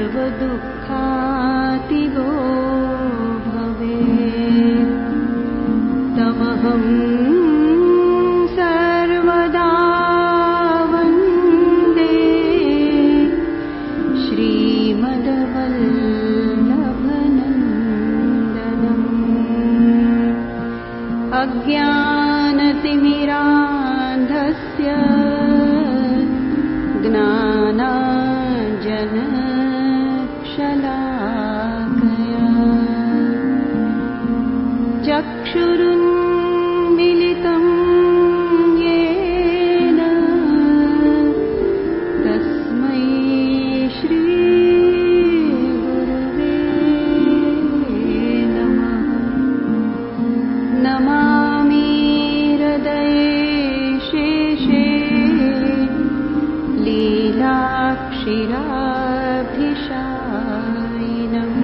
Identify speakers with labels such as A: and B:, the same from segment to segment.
A: सर्वदुःखातिगो भवेत् तमहं सर्वदा वन्दे श्रीमद्वल्लभनन्दनम् अज्ञानतिमिरान्धस्य ज्ञानाञ्जनशलाकया चक्षुरुन्मिलितं येन तस्मै श्रीगुरवे नमः। नमामि हृदये शेषे लीलाक्षिराभिषायिनम्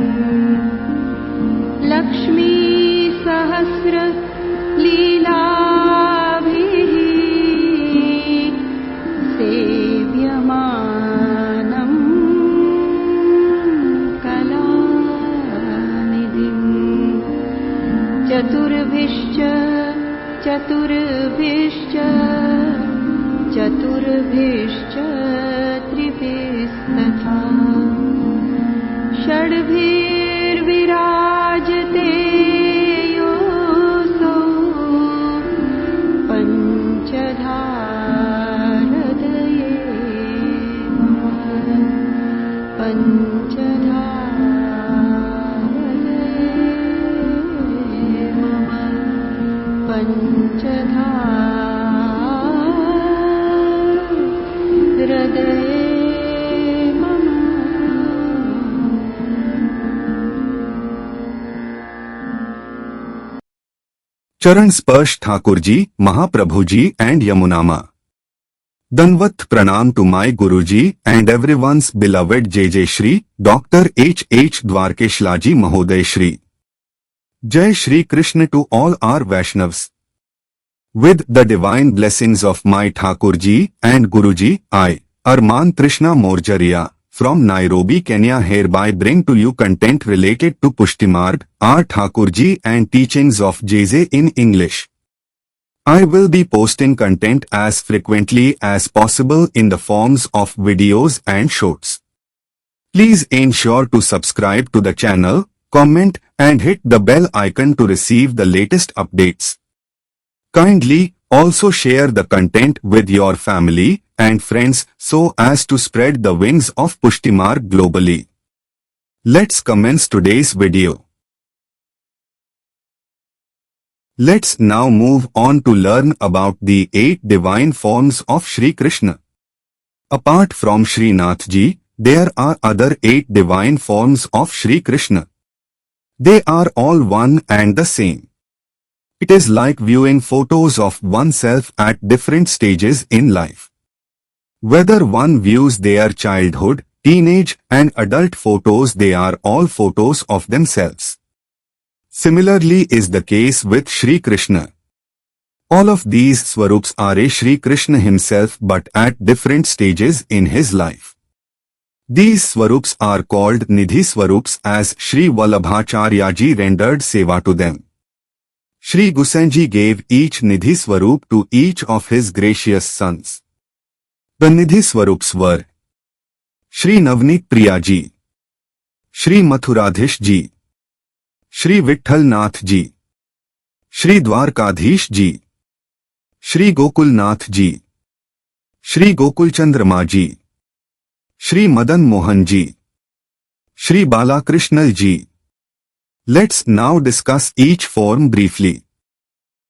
A: लक्ष्मीसहस्रलीलाभिः सेव्यमानम् कलानिधिम् चतुर्भिश्च त्रिभिस्तथा षड्भिर्विराजते योऽसौ पञ्चधा हृदये मम पञ्चधा हृदये मम पञ्चधा हृदये मम।
B: चरण स्पर्श Thakur ji, Mahaprabhu ji and Yamunama. Danvat pranam to my Guruji and everyone's beloved JJ Shri, Dr. H. Dwarkeshlaji Mahoday Shri. Jai Shri Krishna to all our Vaishnavas. With the divine blessings of my Thakurji and Guruji, I, Arman Trishna Morjaria, from Nairobi, Kenya hereby bring to you content related to Pushtimarg, our Thakurji and teachings of JJ in English. I will be posting content as frequently as possible in the forms of videos and shorts. Please ensure to subscribe to the channel, comment and hit the bell icon to receive the latest updates. Kindly also share the content with your family and friends so as to spread the wings of Pushtimarg globally. Let's commence today's video. Let's now move on to learn about the 8 divine forms of Shri Krishna. Apart from Srinathji, there are other 8 divine forms of Shri Krishna. They are all one and the same. It is like viewing photos of oneself at different stages in life. Whether one views their childhood, teenage and adult photos, they are all photos of themselves. Similarly is the case with Shri Krishna. All of these Swarups are a Shri Krishna himself but at different stages in his life. These Swarups are called Nidhi Swarups as Shri Vallabhacharyaji rendered seva to them. Shri Gusanji gave each Nidhi Swarup to each of his gracious sons. The Nidhi Swarups were Shri Navneet Priyaji, Shri Mathuradhish Ji, Shri Vitthal Nath Ji, Shri Dwarkadhish Ji, Shri Gokul Nath Ji, Shri Gokul Chandrama Ji, Shri Madan Mohan Ji, Shri Balakrishna Ji. Let's now discuss each form briefly.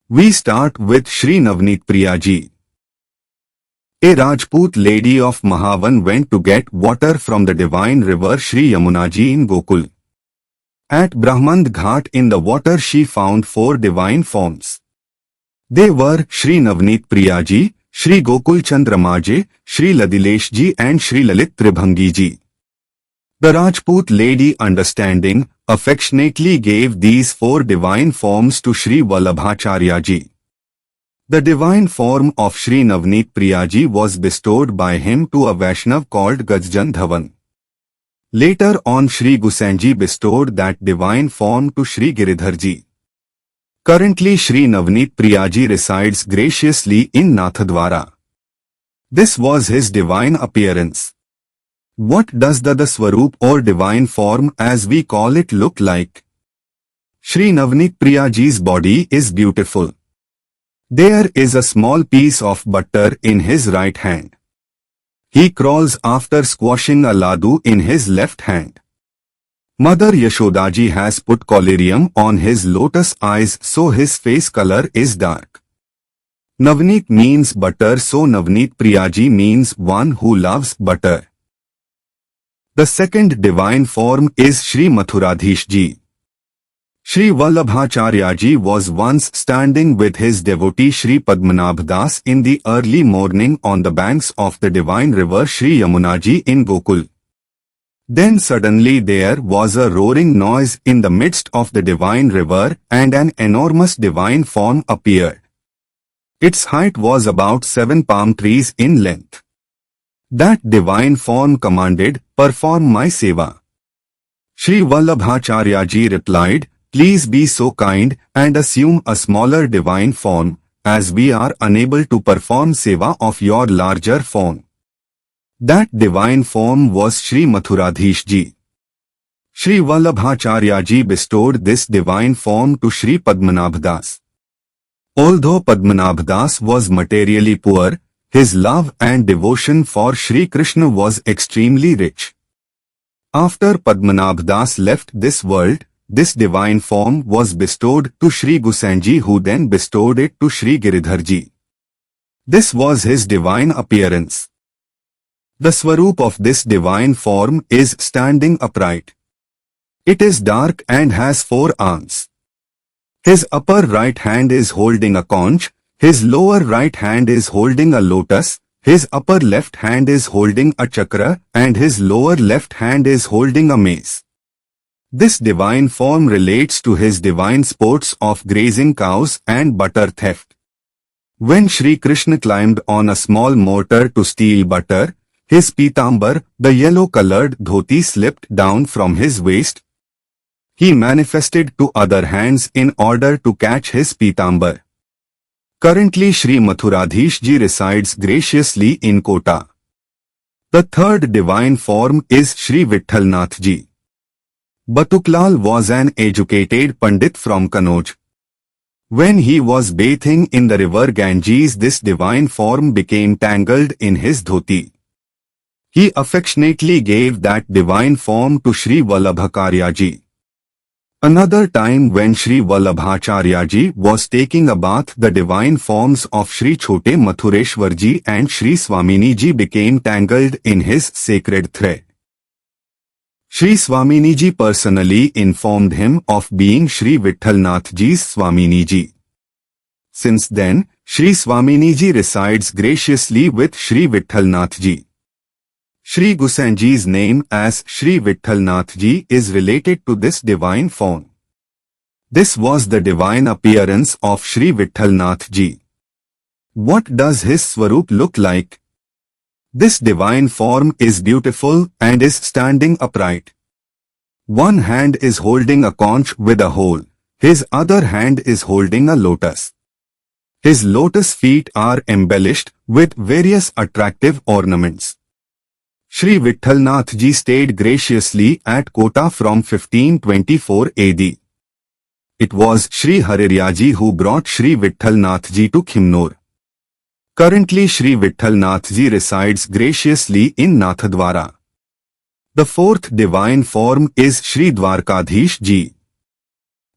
B: We start with Shri Navneet Priyaji. A Rajput lady of Mahavan went to get water from the divine river Shri Yamunaji in Gokul. At Brahmand Ghat in the water she found 4 divine forms. They were Shri Navneet Priyaji, Shri Gokul Chandramaji, Shri Ladileshji and Shri Lalit Tribhangiji. The Rajput lady, understanding, affectionately gave these 4 divine forms to Shri Vallabhacharyaji. The divine form of Shri Navneet Priyaji was bestowed by him to a Vaishnav called Gajjan Dhawan. Later on Shri Gusainji bestowed that divine form to Shri Giridharji. Currently Shri Navneet Priyaji resides graciously in Nathadwara. This was his divine appearance. What does the Swarup or divine form as we call it look like? Shri Navneet Priyaji's body is beautiful. There is a small piece of butter in his right hand. He crawls after squashing a laddu in his left hand. Mother Yashodaji has put collyrium on his lotus eyes so his face color is dark. Navneet means butter, so Navneet Priyaji means one who loves butter. The second divine form is Shri Mathuradhish Ji. Shri Vallabhacharya Ji was once standing with his devotee Shri Padmanabh Das in the early morning on the banks of the divine river Shri Yamuna Ji in Gokul. Then suddenly there was a roaring noise in the midst of the divine river and an enormous divine form appeared. Its height was about 7 palm trees in length. That divine form commanded, "Perform my seva." Shri Vallabhacharya Ji replied, "Please be so kind and assume a smaller divine form, as we are unable to perform seva of your larger form." That divine form was Shri Mathuradhish Ji. Shri Vallabhacharya Ji bestowed this divine form to Shri Padmanabh Das. Although Padmanabh Das was materially poor, his love and devotion for Shri Krishna was extremely rich. After Padmanabh Das left this world, this divine form was bestowed to Shri Gusainji, who then bestowed it to Shri Giridharji. This was his divine appearance. The Swarup of this divine form is standing upright. It is dark and has 4 arms. His upper right hand is holding a conch, his lower right hand is holding a lotus, his upper left hand is holding a chakra, and his lower left hand is holding a mace. This divine form relates to his divine sports of grazing cows and butter theft. When Shri Krishna climbed on a small mortar to steal butter, his pitambar, the yellow-colored dhoti, slipped down from his waist. He manifested 2 other hands in order to catch his pitambar. Currently Shri Mathuradhish Ji resides graciously in Kota. The third divine form is Shri Vithalnath Ji. Batuklal was an educated Pandit from Kanauj. When he was bathing in the river Ganges, this divine form became tangled in his dhoti. He affectionately gave that divine form to Shri Vallabhacharya Ji. Another time when Shri Vallabhacharya Ji was taking a bath, the divine forms of Shri Chote Mathureshwar Ji and Shri Swamini Ji became tangled in his sacred thread. Shri Swamini Ji personally informed him of being Shri Vithalnath Ji's Swamini Ji. Since then, Shri Swamini Ji resides graciously with Shri Vithalnath Ji. Shri Gusainji's name as Shri Vithalnath Ji is related to this divine form. This was the divine appearance of Shri Vithalnath Ji. What does his Swarup look like? This divine form is beautiful and is standing upright. One hand is holding a conch with a hole. His other hand is holding a lotus. His lotus feet are embellished with various attractive ornaments. Shri Vithalnath Ji stayed graciously at Kota from 1524 AD. It was Shri Harirya Ji who brought Shri Vithalnath Ji to Khimnor. Currently Shri Vithalnath Ji resides graciously in Nathadwara. The fourth divine form is Shri Dwarkadhish Ji.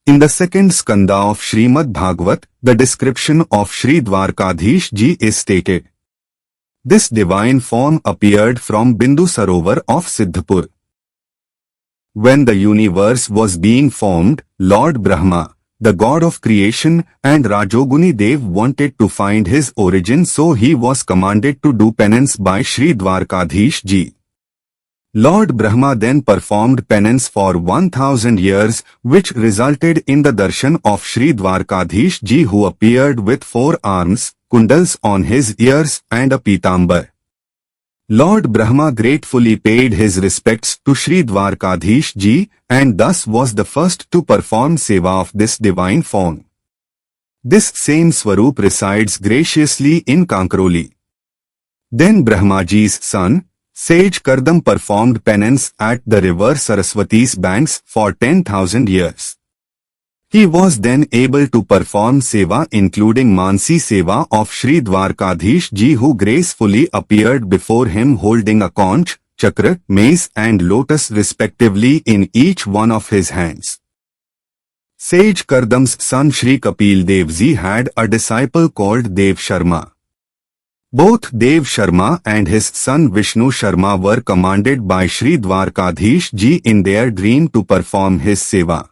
B: In the second skanda of Srimad Bhagavat, the description of Shri Dwarkadhish Ji is stated. This divine form appeared from Bindu Sarovar of Siddhapur. When the universe was being formed, Lord Brahma, the god of creation, and Rajoguni Dev wanted to find his origin, so he was commanded to do penance by Shri Dwarkadhish Ji. Lord Brahma then performed penance for 1000 years, which resulted in the darshan of Shri Dwarkadhish Ji, who appeared with 4 arms, kundals on his ears and a pitambar. Lord Brahma gratefully paid his respects to Sri Dwarkadhish ji and thus was the first to perform seva of this divine form. This same Swarup resides graciously in Kankroli. Then Brahmaji's son, Sage Kardam performed penance at the river Saraswati's banks for 10,000 years. He was then able to perform seva including Mansi seva of Sri Dwarkadhish ji who gracefully appeared before him holding a conch, chakra, mace and lotus respectively in each one of his hands. Sage Kardam's son Sri Kapil Dev ji had a disciple called Dev Sharma. Both Dev Sharma and his son Vishnu Sharma were commanded by Sri Dwarkadhish ji in their dream to perform his seva.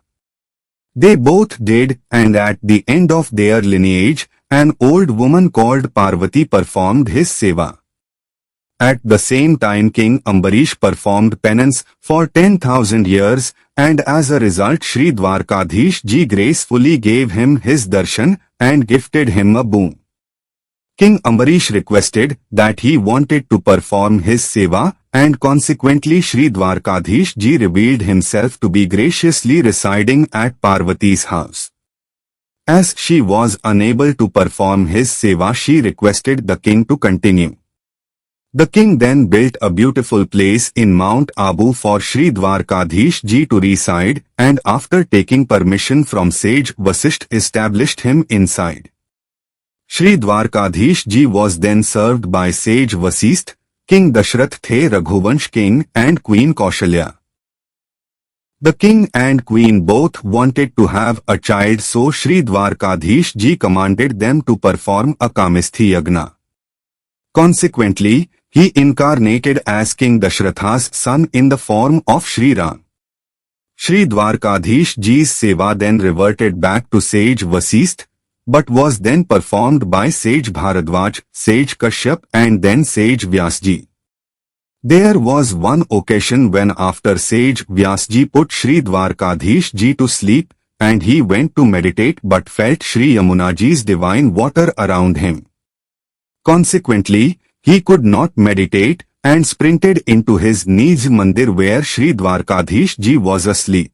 B: They both did, and at the end of their lineage, an old woman called Parvati performed his seva. At the same time King Ambarish performed penance for 10,000 years, and as a result Sri Dwarkadhish ji gracefully gave him his darshan and gifted him a boon. King Ambarish requested that he wanted to perform his seva, and consequently Sri Dwarkadhish ji revealed himself to be graciously residing at Parvati's house. As she was unable to perform his seva, she requested the king to continue. The king then built a beautiful place in Mount Abu for Sri Dwarkadhish ji to reside, and after taking permission from sage Vasisht established him inside. Sri Dwarkadhish ji was then served by sage Vasisht, King Dashrath the Raghuvansh king and Queen Kaushalya. The king and queen both wanted to have a child, so Sri Dwarkadhish ji commanded them to perform a Kamisthi Yagna. Consequently, he incarnated as King Dashratha's son in the form of Sri Ram. Sri Dwarkadhish ji's seva then reverted back to sage Vasisht, but was then performed by sage Bharadwaj, sage Kashyap and then sage Vyasji. There was one occasion when after sage Vyasji put Sri Dwarkadhish ji to sleep, and he went to meditate but felt Sri Yamunaji's divine water around him. Consequently, he could not meditate and sprinted into his Nij Mandir where Sri Dwarkadhish ji was asleep.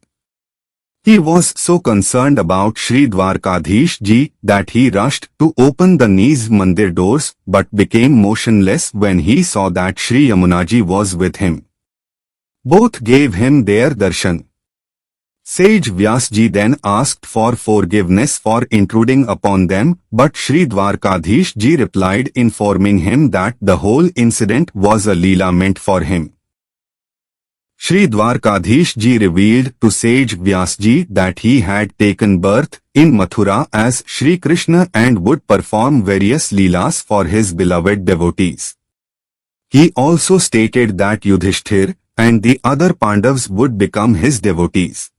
B: He was so concerned about Sri Dwarkadhish ji that he rushed to open the Nij Mandir doors but became motionless when he saw that Sri Yamunaji was with him. Both gave him their darshan. Sage Vyasji then asked for forgiveness for intruding upon them, but Sri Dwarkadhish ji replied informing him that the whole incident was a leela meant for him. Sri Dwarkadhish ji revealed to sage Vyasji that he had taken birth in Mathura as Shri Krishna and would perform various leelas for his beloved devotees. He also stated that Yudhishthir and the other Pandavas would become his devotees.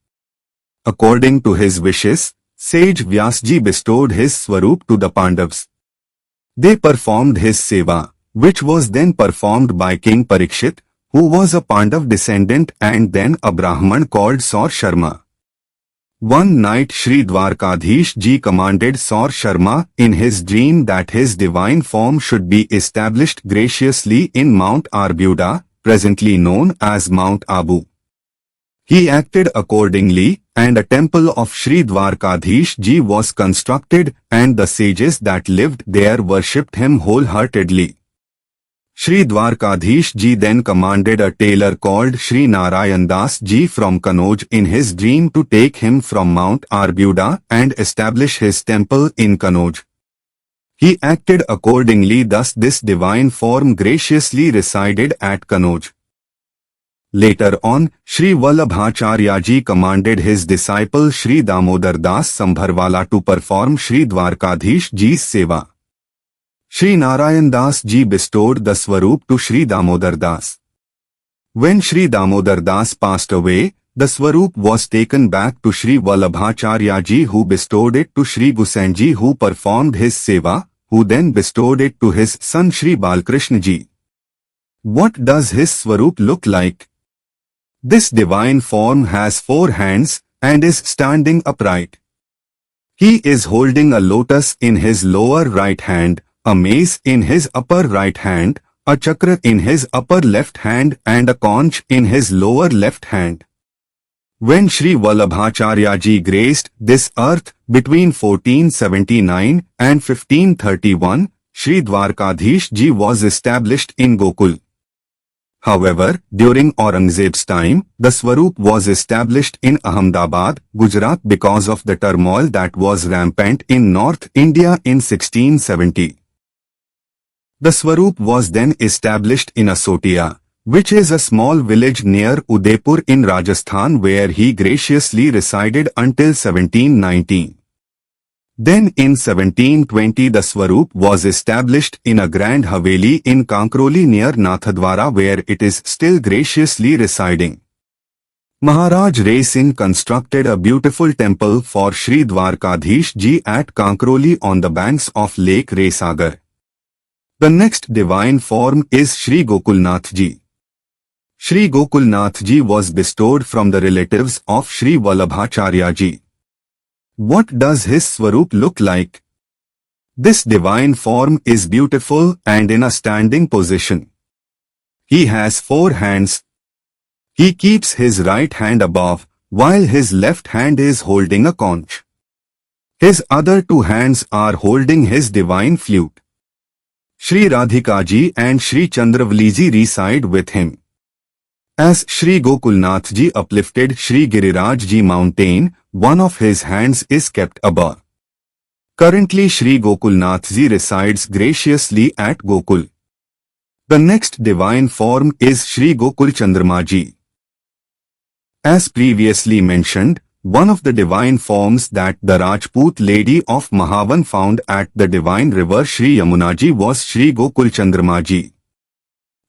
B: According to his wishes, sage Vyasji bestowed his Swarup to the Pandavas. They performed his seva, which was then performed by King Parikshit, who was a Pandav descendant and then a Brahman called Saur Sharma. One night Sri Dwarkadhish ji commanded Saur Sharma in his dream that his divine form should be established graciously in Mount Arbuda, presently known as Mount Abu. He acted accordingly, and a temple of Sri Dwarkadhish ji was constructed, and the sages that lived there worshipped him wholeheartedly. Sri Dwarkadhish ji then commanded a tailor called Sri Narayan Das ji from Kanauj in his dream to take him from Mount Arbuda and establish his temple in Kanauj. He acted accordingly, thus this divine form graciously resided at Kanauj. Later on, Sri Vallabhacharya ji commanded his disciple Sri Damodar Das Sambharwala to perform Sri Dwarkadhish ji's seva. Sri Narayan Das ji bestowed the Swarup to Sri Damodar Das. When Sri Damodar Das passed away, the Swarup was taken back to Sri Vallabhacharya ji, who bestowed it to Sri Gusain ji, who performed his seva, who then bestowed it to his son Sri Balkrishna ji. What does his Swarup look like? This divine form has 4 hands and is standing upright. He is holding a lotus in his lower right hand, a mace in his upper right hand, a chakra in his upper left hand and a conch in his lower left hand. When Sri Vallabhacharya ji graced this earth between 1479 and 1531, Sri Dwarkadhish ji was established in Gokul. However, during Aurangzeb's time, the Swaroop was established in Ahmedabad, Gujarat because of the turmoil that was rampant in North India in 1670. The Swaroop was then established in Asotia, which is a small village near Udaipur in Rajasthan where he graciously resided until 1719. Then in 1720 the Swaroop was established in a grand Haveli in Kankroli near Nathadwara where it is still graciously residing. Maharaj Rai Singh constructed a beautiful temple for Sri Dwarkadhish ji at Kankroli on the banks of Lake Raisagar. The next divine form is Sri Gokulnath ji. Sri Gokulnath ji was bestowed from the relatives of Sri Vallabhacharya ji. What does his Swaroop look like? This divine form is beautiful and in a standing position. He has 4 hands. He keeps his right hand above, while his left hand is holding a conch. His other 2 hands are holding his divine flute. Sri Radhika ji and Sri Chandravali ji reside with him. As Sri Gokulnath ji uplifted Sri Giriraj ji mountain, one of his hands is kept above. Currently Sri Gokulnath ji resides graciously at Gokul. The next divine form is Sri Gokul Chandrama ji. As previously mentioned, one of the divine forms that the Rajput lady of Mahavan found at the divine river Sri Yamuna ji was Sri Gokul Chandrama ji.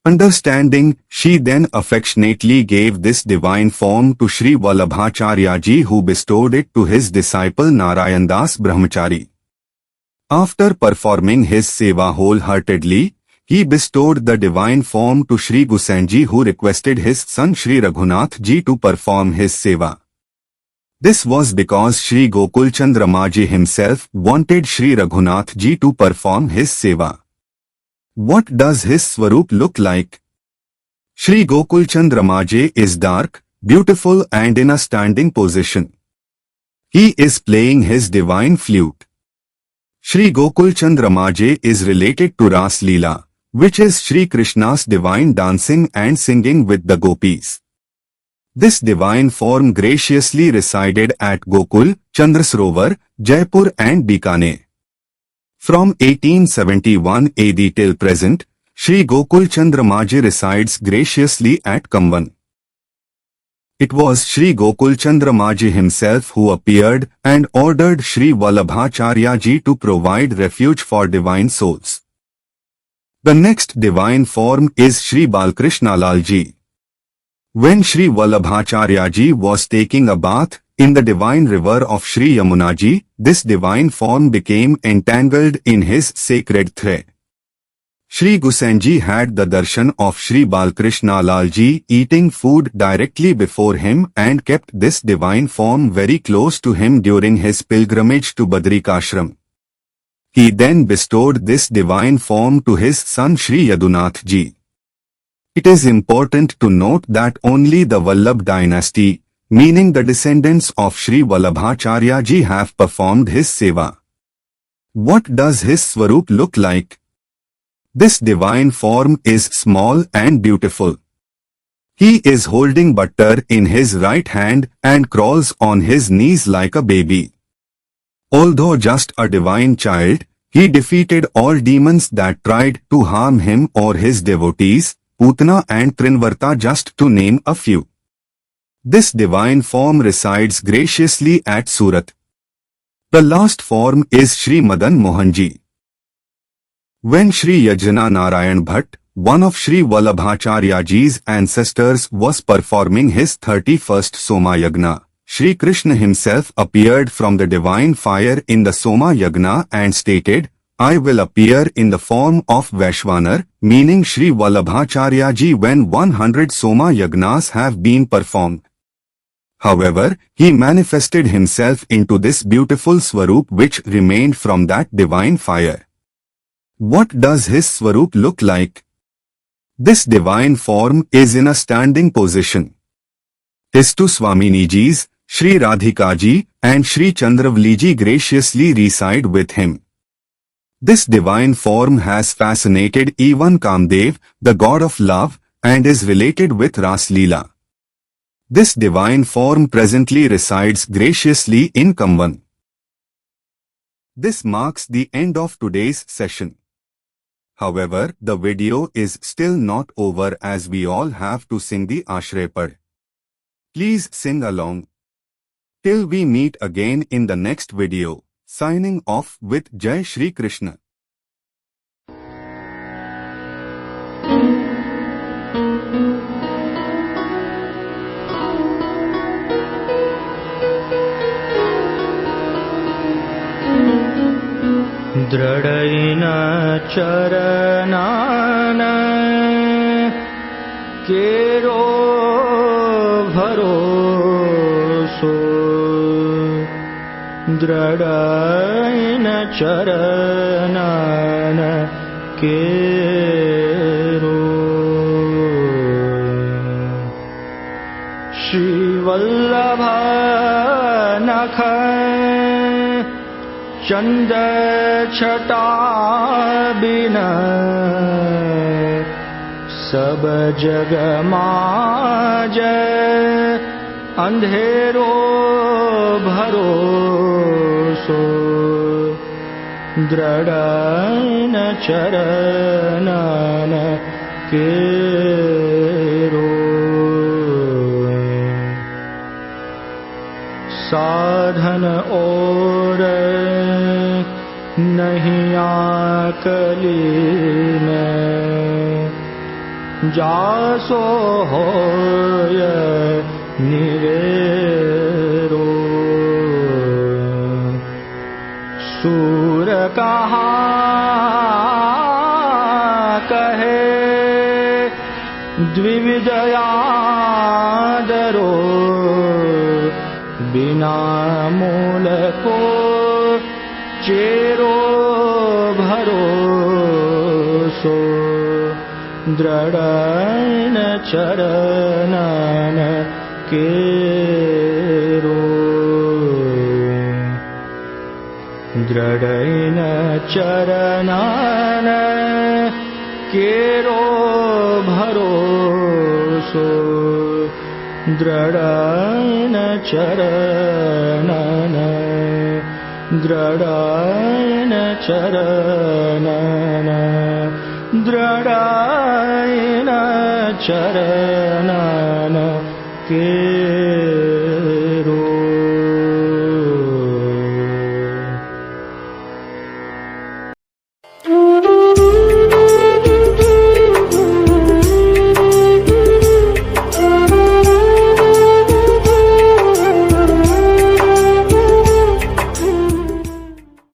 B: Understanding, she then affectionately gave this divine form to Sri Vallabhacharya ji who bestowed it to his disciple Narayan Das Brahmachari. After performing his seva wholeheartedly, he bestowed the divine form to Sri Gusain ji who requested his son Sri Raghunath ji to perform his seva. This was because Sri Gokul Chandrama ji himself wanted Sri Raghunath ji to perform his seva. What does his Swaroop look like? Sri Gokul Chandrama ji is dark, beautiful and in a standing position. He is playing his divine flute. Sri Gokul Chandrama ji is related to Ras Leela, which is Sri Krishna's divine dancing and singing with the gopis. This divine form graciously resided at Gokul, Chandrasarovar, Jaipur and Bikaner. From 1871 AD till present, Sri Gokul Chandrama ji resides graciously at Kamban. It was Sri Gokul Chandrama ji himself who appeared and ordered Sri Vallabhacharya ji to provide refuge for divine souls. The next divine form is Sri Balkrishna Lal ji. When Sri Vallabhacharya ji was taking a bath in the divine river of Sri Yamuna ji, this divine form became entangled in his sacred thread. Sri Gusain ji had the darshan of Sri Balkrishna Lal ji eating food directly before him and kept this divine form very close to him during his pilgrimage to Badrikashram. He then bestowed this divine form to his son Sri Yadunath ji. It is important to note that only the Vallabh dynasty, meaning the descendants of Sri Vallabhacharya ji have performed his seva. What does his Swaroop look like? This divine form is small and beautiful. He is holding butter in his right hand and crawls on his knees like a baby. Although just a divine child, he defeated all demons that tried to harm him or his devotees, Putana and Trinvarta just to name a few. This divine form resides graciously at Surat. The last form is Sri Madan Mohan ji. When Sri Yajna Narayan Bhatt, one of Sri Vallabhacharya ji's ancestors, was performing his 31st Soma Yagna, Sri Krishna himself appeared from the divine fire in the Soma Yagna and stated, "I will appear in the form of Vaishwanar," meaning Sri Vallabhacharya ji when 100 Soma Yagnas have been performed. However, he manifested himself into this beautiful Swaroop which remained from that divine fire. What does his Swaroop look like? This divine form is in a standing position. Testu Swaminijis, Sri Radhikaji and Sri Chandravliji graciously reside with him. This divine form has fascinated even Kamdev, the god of love, and is related with Ras Leela. This divine form presently resides graciously in Kamban. This marks the end of today's session. However, the video is still not over as we all have to sing the Ashray Pad. Please sing along. Till we meet again in the next video, signing off with Jai Shri Krishna.
C: दृढ़ैन चरनान केरो भरोसो दृढ़ैन चरनान केरो श्री वल्लभ नख चंद छटा बिन सब जग माज अंधेरो भरोसो दृढ़न चरणन केरो साधन और नहीं आकलीन जासो होय निवेरो सूर कहाँ कहे द्विविदयादरो बिना मूल को चेरो भरोसो दृढ़न चरणन केरो दृढ़न चरणन केरो भरोसो दृढ़न चरणन दृढ़न चरणन दृढ़न चरणन के